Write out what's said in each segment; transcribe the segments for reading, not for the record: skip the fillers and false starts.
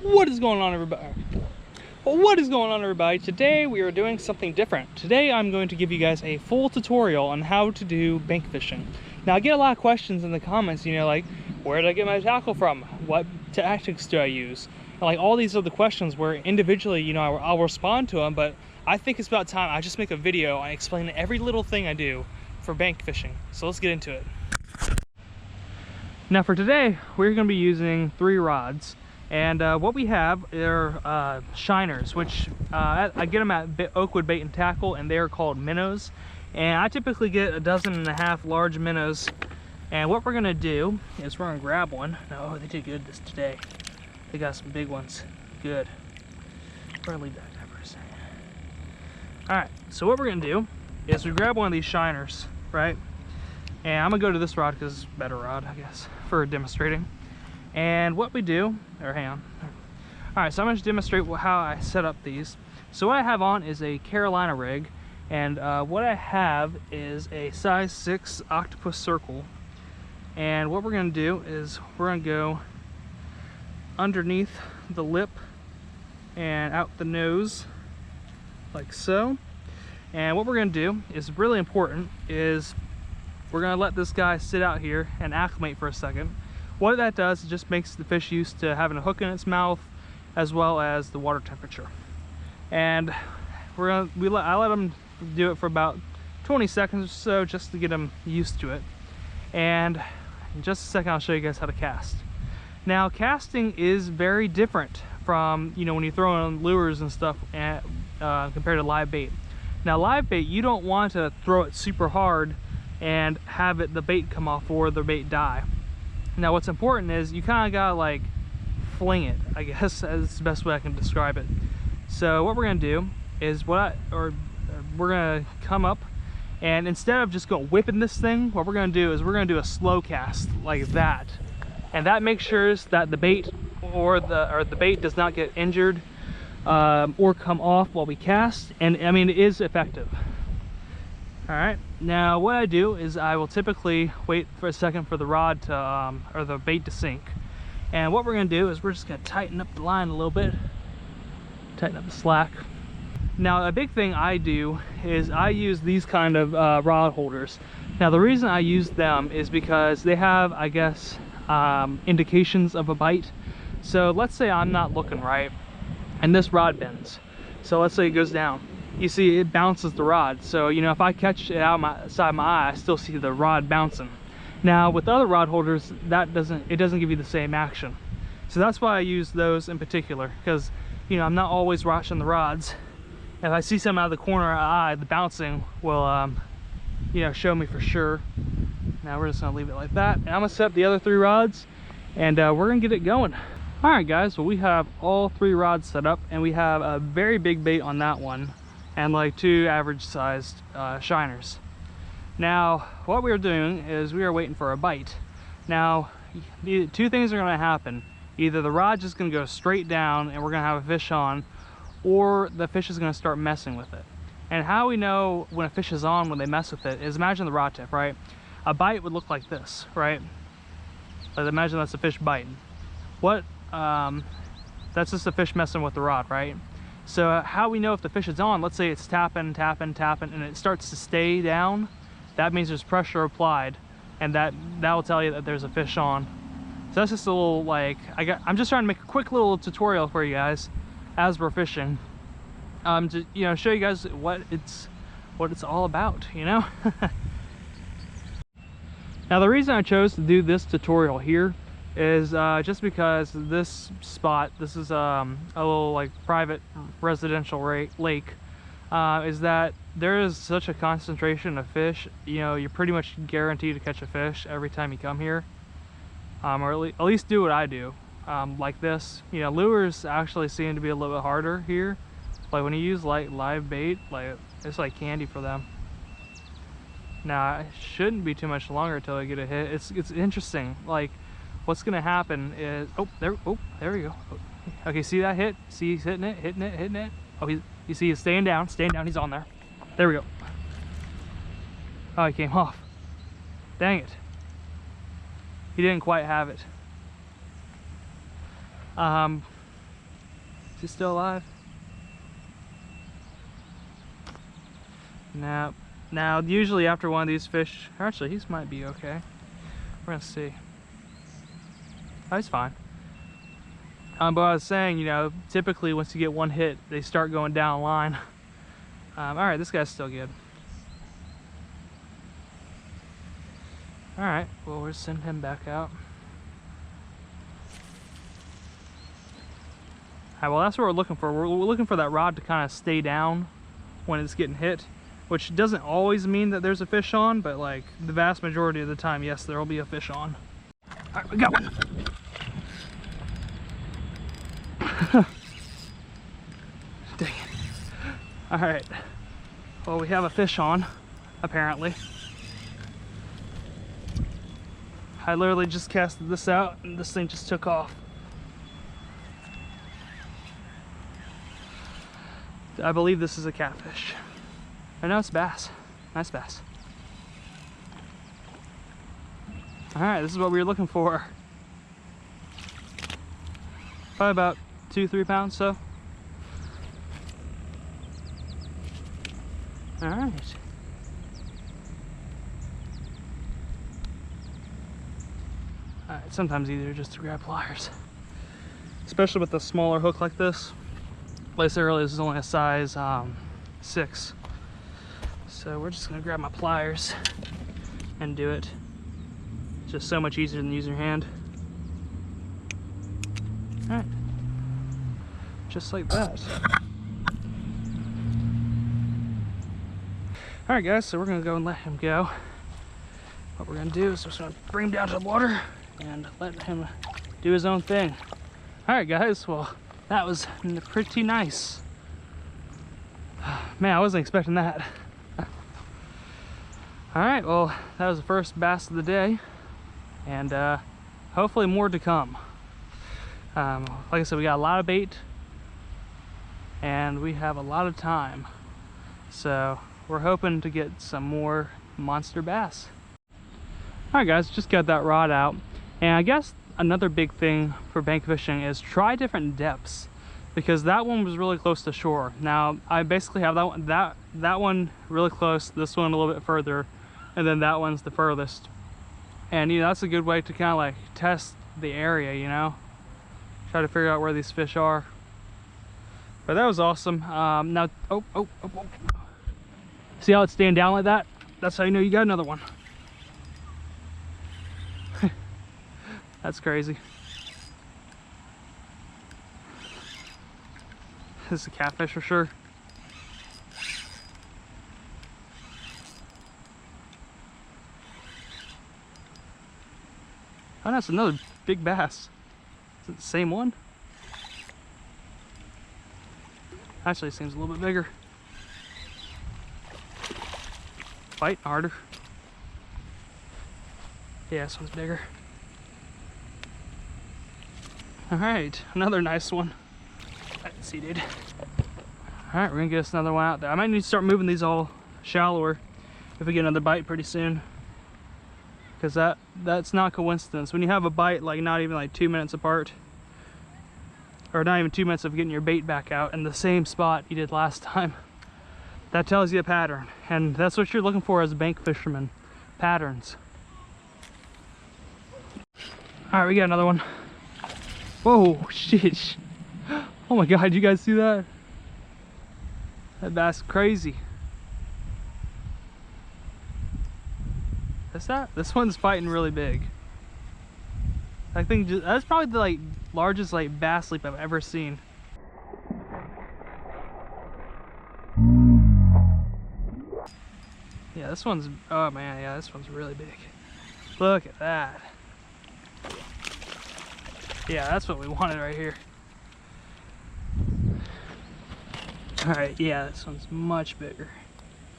What is going on, everybody? Well, what is going on, everybody? Today we are doing something different. Today I'm going to give you guys a full tutorial on how to do bank fishing. Now I get a lot of questions in the comments, you know, like, where did I get my tackle from? What tactics do I use? And like all these other questions where individually, you know, I'll respond to them, but I think it's about time I just make a video and explain every little thing I do for bank fishing. So let's get into it. Now for today, we're going to be using 3 rods. And what we have are shiners, which I get them at Oakwood Bait and Tackle, and they're called minnows. And I typically get 1.5 dozen large minnows. And what we're gonna do is we're gonna grab one. Oh, they did good this today. They got some big ones. Good. We're gonna leave that there for a second. All right. So what we're gonna do is we grab one of these shiners, right? And I'm gonna go to this rod because it's a better rod, I guess, for demonstrating. And what we do, or hang on. All right, so I'm going to demonstrate how I set up these. So what I have on is a Carolina rig, and what I have is a size 6 octopus circle. And what we're going to do is we're going to go underneath the lip and out the nose, like so. And what we're going to do is really important is we're going to let this guy sit out here and acclimate for a second. What that does, it just makes the fish used to having a hook in its mouth, as well as the water temperature. And I let them do it for about 20 seconds or so, just to get them used to it. And in just a second, I'll show you guys how to cast. Now, casting is very different from, you know, when you throw on lures and stuff compared to live bait. Now, live bait, you don't want to throw it super hard and have the bait come off or the bait die. Now what's important is you kind of gotta like fling it, I guess that's the best way I can describe it. So what we're gonna do is we're gonna come up, and instead of just whipping this thing, what we're gonna do is we're gonna do a slow cast like that, and that makes sure that the bait or the bait does not get injured or come off while we cast. And I mean, it is effective. All right, now what I do is I will typically wait for a second for the rod to, or the bait to sink. And what we're gonna do is we're just gonna tighten up the line a little bit, tighten up the slack. Now a big thing I do is I use these kind of rod holders. Now the reason I use them is because they have, I guess, indications of a bite. So let's say I'm not looking right and this rod bends. So let's say it goes down. You see it bounces the rod, so you know, if I catch it out my side of my eye, I still see the rod bouncing. Now with other rod holders, it doesn't give you the same action. So that's why I use those in particular, because you know, I'm not always watching the rods. If I see something out of the corner of my eye, the bouncing will you know, show me for sure. Now we're just gonna leave it like that, and I'm gonna set up the other 3 rods, and we're gonna get it going. All right guys, well we have all 3 rods set up, and we have a very big bait on that one, and like 2 average sized shiners. Now what we are doing is we are waiting for a bite. Now the 2 things are going to happen. Either the rod's just going to go straight down and we're going to have a fish on, or the fish is going to start messing with it. And how we know when a fish is on when they mess with it is, imagine the rod tip, right? A bite would look like this, right? But imagine that's a fish biting. That's just a fish messing with the rod, right? So how we know if the fish is on, let's say it's tapping, tapping, tapping, and it starts to stay down, that means there's pressure applied, and that will tell you that there's a fish on. So that's just a little, like, I'm just trying to make a quick little tutorial for you guys as we're fishing, to, you know, show you guys what it's all about, you know. Now the reason I chose to do this tutorial here is just because this spot, this is a little like private residential lake, is that there is such a concentration of fish. You know, you're pretty much guaranteed to catch a fish every time you come here, or at least do what I do, like this. You know, lures actually seem to be a little bit harder here. Like when you use like live bait, like it's like candy for them. Now it shouldn't be too much longer until I get a hit. It's interesting. Like, what's gonna happen is, oh there we go. Okay, see that hit? See he's hitting it. Oh, you see he's staying down, he's on there. There we go. Oh, he came off. Dang it. He didn't quite have it. he still alive? No. Now, usually after one of these fish, actually, he might be okay. We're gonna see. Oh, he's fine. But I was saying, you know, typically once you get one hit, they start going down the line. All right, this guy's still good. All right, well, we'll send him back out. All right, well, that's what we're looking for. We're looking for that rod to kind of stay down when it's getting hit, which doesn't always mean that there's a fish on, but like the vast majority of the time, yes, there will be a fish on. All right, we got one. Dang it. All right, well, we have a fish on, apparently. I literally just casted this out and this thing just took off. I believe this is a catfish. I know it's bass. Nice bass. All right, this is what we were looking for. Probably about 2-3 pounds, so. All right. All right, sometimes easier just to grab pliers, especially with a smaller hook like this. Like I said earlier, this is only a size 6. So we're just gonna grab my pliers and do it. It's just so much easier than using your hand. All right, just like that. All right, guys, so we're gonna go and let him go. What we're gonna do is just gonna bring him down to the water and let him do his own thing. All right, guys, well, that was pretty nice. Man, I wasn't expecting that. All right, well, that was the first bass of the day, and hopefully more to come. Like I said, we got a lot of bait, and we have a lot of time. So we're hoping to get some more monster bass. All right, guys, just got that rod out. And I guess another big thing for bank fishing is try different depths, because that one was really close to shore. Now I basically have that one really close, this one a little bit further, and then that one's the furthest. And you know, that's a good way to kind of like test the area, you know, try to figure out where these fish are. But that was awesome. Now, oh. See how it's staying down like that? That's how you know you got another one. That's crazy. This is a catfish for sure. Oh, that's another big bass. Is it the same one? Actually, it seems a little bit bigger. Fight harder. Yeah, this one's bigger. All right, another nice one. Let's see, dude. All right, we're gonna get us another one out there. I might need to start moving these all shallower if we get another bite pretty soon. Because that's not coincidence. When you have a bite like not even like 2 minutes apart, or not even 2 minutes of getting your bait back out in the same spot you did last time, that tells you a pattern. And that's what you're looking for as a bank fisherman, patterns. All right, we got another one. Whoa, shit. Oh my God, you guys see that? That bass is crazy. This one's fighting really big. I think that's probably the like largest like bass leap I've ever seen. Yeah, this one's, oh man, yeah, this one's really big. Look at that. Yeah, that's what we wanted right here. All right, yeah, this one's much bigger.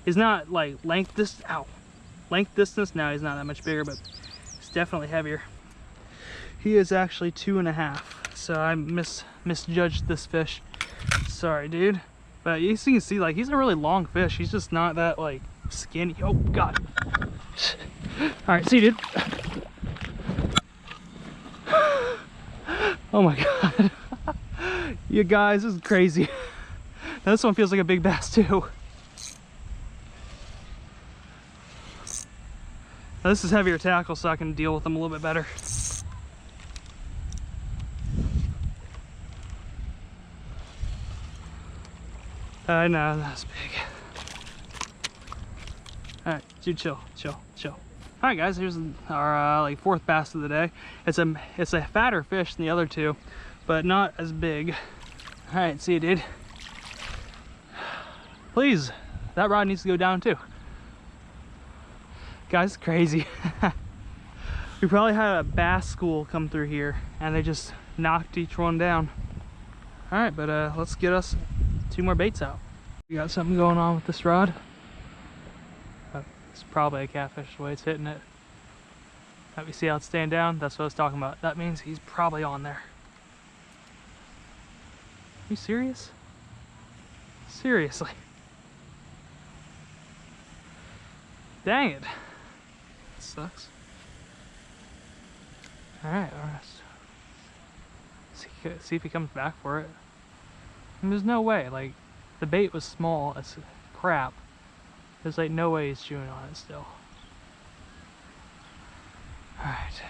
He's not like length distance now, he's not that much bigger, but he's definitely heavier. He is actually 2.5, so I misjudged this fish. Sorry, dude. But you can see, like, he's a really long fish. He's just not that like skinny. Oh God. All right, see you, dude. Oh my God. You guys, this is crazy. Now this one feels like a big bass too. Now this is heavier tackle, so I can deal with them a little bit better. I know, that's big. Alright, dude, chill. Alright guys, here's our like fourth bass of the day. It's a fatter fish than the other two, but not as big. Alright, see you, dude. Please, that rod needs to go down too. Guys, it's crazy. We probably had a bass school come through here and they just knocked each one down. Alright, but let's get us 2 more baits out. We got something going on with this rod. It's probably a catfish the way it's hitting it. Let me see how it's staying down. That's what I was talking about. That means he's probably on there. Are you serious? Seriously. Dang it. That sucks. Alright, see if he comes back for it. And there's no way, like, the bait was small as crap. There's like no way he's chewing on it still. Alright.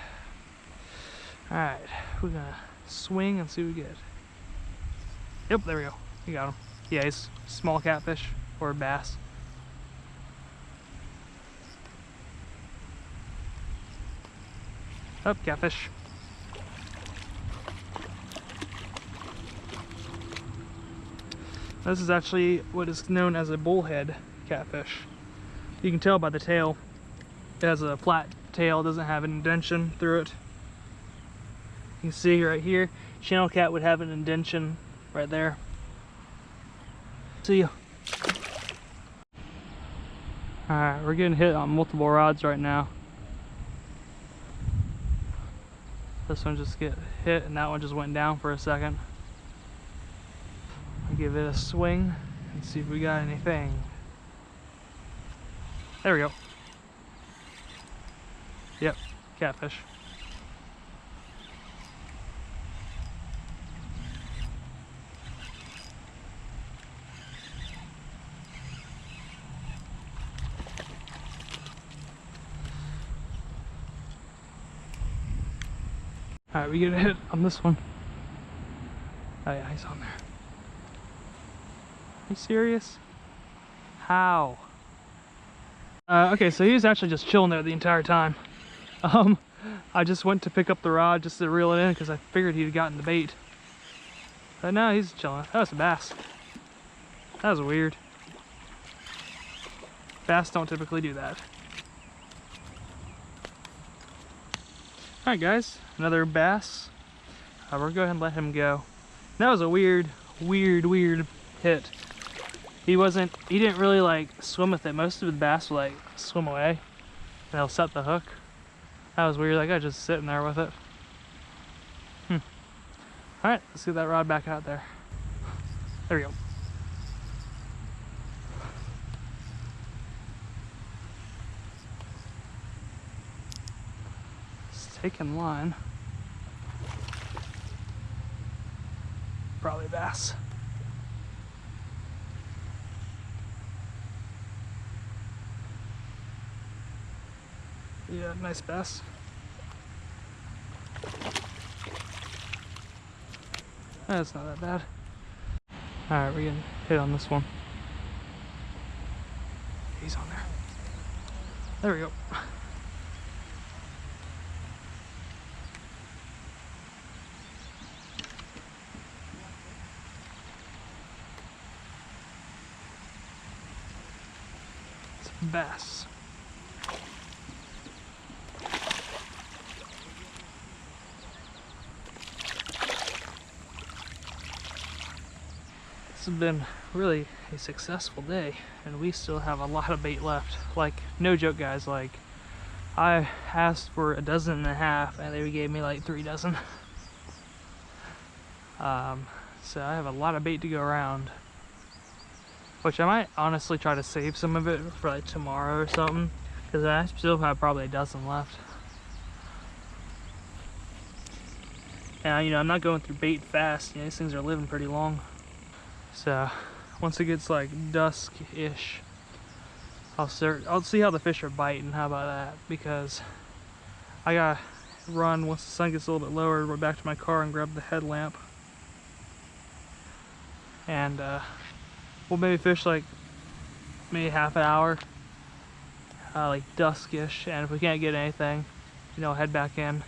Alright, we're gonna swing and see what we get. Yep, there we go. You got him. Yeah, he's small catfish or bass. Oh, catfish. This is actually what is known as a bullhead catfish. You can tell by the tail. It has a flat tail, doesn't have an indentation through it. You can see right here, channel cat would have an indentation right there. See ya. Alright, we're getting hit on multiple rods right now. This one just get hit and that one just went down for a second. I'll give it a swing and see if we got anything. There we go. Yep, catfish. Alright, we get a hit on this one. Oh yeah, he's on there. Are you serious? How? Okay, so he was actually just chilling there the entire time. I just went to pick up the rod just to reel it in because I figured he'd gotten the bait. But no, he's chilling. That was a bass. That was weird. Bass don't typically do that. Alright guys, another bass. We're going to go ahead and let him go. That was a weird hit. He didn't really like swim with it. Most of the bass will like swim away and they'll set the hook. That was weird. That guy just sitting there with it. Alright, let's get that rod back out there. There we go. It's taking line. Probably a bass. Yeah, nice bass. That's not that bad. Alright, we're getting hit on this one. He's on there. There we go. It's a bass. This has been really a successful day and we still have a lot of bait left. Like, no joke guys, like I asked for 1.5 dozen and they gave me like 3 dozen. So I have a lot of bait to go around, which I might honestly try to save some of it for like tomorrow or something, because I still have probably 1 dozen left. And you know, I'm not going through bait fast. You know, these things are living pretty long. So once it gets like dusk-ish, I'll see how the fish are biting. How about that? Because I gotta run once the sun gets a little bit lower, go back to my car and grab the headlamp. And we'll maybe fish like maybe half an hour, like duskish. And if we can't get anything, you know, head back in.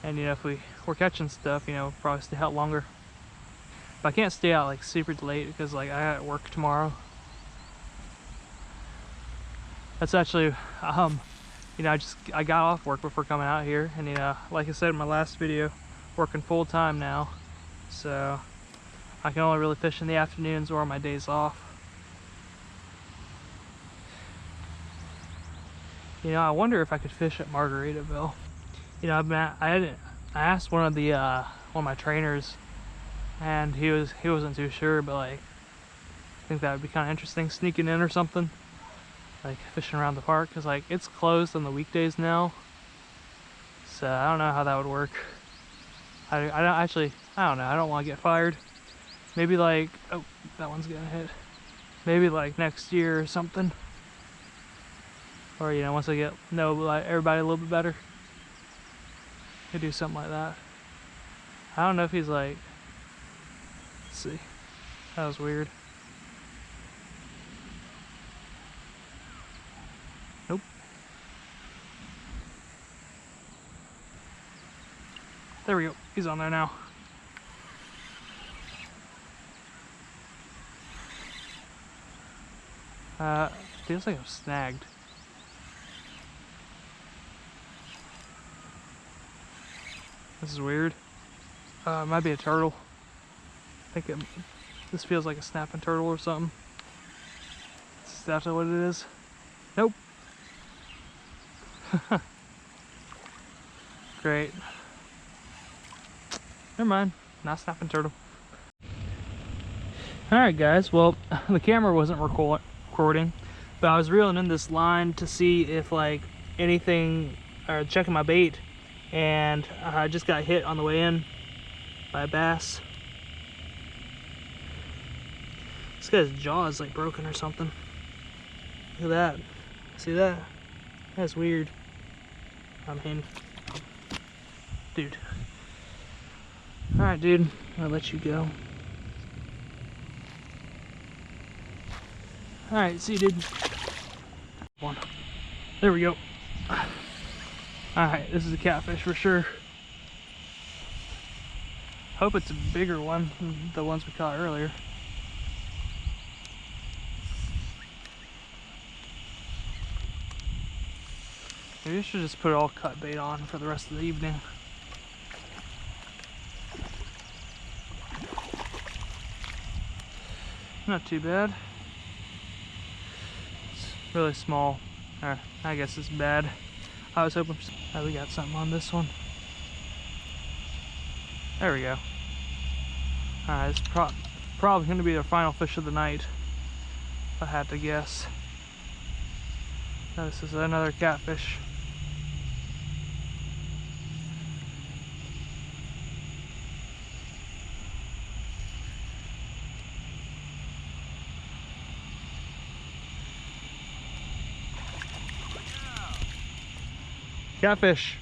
And you know, if we're catching stuff, you know, we'll probably stay out longer. But I can't stay out like super late because like I got work tomorrow. That's actually, you know, I got off work before coming out here, and you know, like I said in my last video, working full time now, so I can only really fish in the afternoons or on my days off. You know, I wonder if I could fish at Margaritaville. You know, I asked one of my trainers, and he wasn't too sure, but like I think that would be kind of interesting, sneaking in or something, like fishing around the park, because like it's closed on the weekdays now, so I don't know how that would work. I don't know, I don't want to get fired. Maybe like, oh, that one's getting hit, maybe like next year or something, or you know, once I get know like everybody a little bit better, could do something like that. I don't know if he's like, let's see, that was weird. Nope. There we go, he's on there now. Feels like I'm snagged. This is weird. It might be a turtle. I think this feels like a snapping turtle or something. Is that what it is? Nope. Great. Never mind. Not snapping turtle. Alright guys, well, the camera wasn't recording, but I was reeling in this line to see if like anything, or checking my bait, and I just got hit on the way in by a bass. This guy's jaw is like broken or something. Look at that. See that? That's weird. I mean, dude. Alright, dude. I'll let you go. Alright, see you, dude. One. There we go. Alright, this is a catfish for sure. Hope it's a bigger one than the ones we caught earlier. Maybe I should just put all cut bait on for the rest of the evening. Not too bad. It's really small. I guess it's bad. I was hoping for, we got something on this one. There we go. Alright, it's probably going to be the final fish of the night, if I had to guess. Now, this is another catfish. Catfish.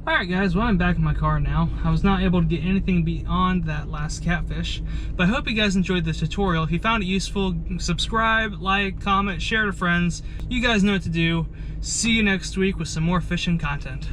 Alright guys, well I'm back in my car now. I was not able to get anything beyond that last catfish, but I hope you guys enjoyed this tutorial. If you found it useful, subscribe, like, comment, share to friends. You guys know what to do. See you next week with some more fishing content.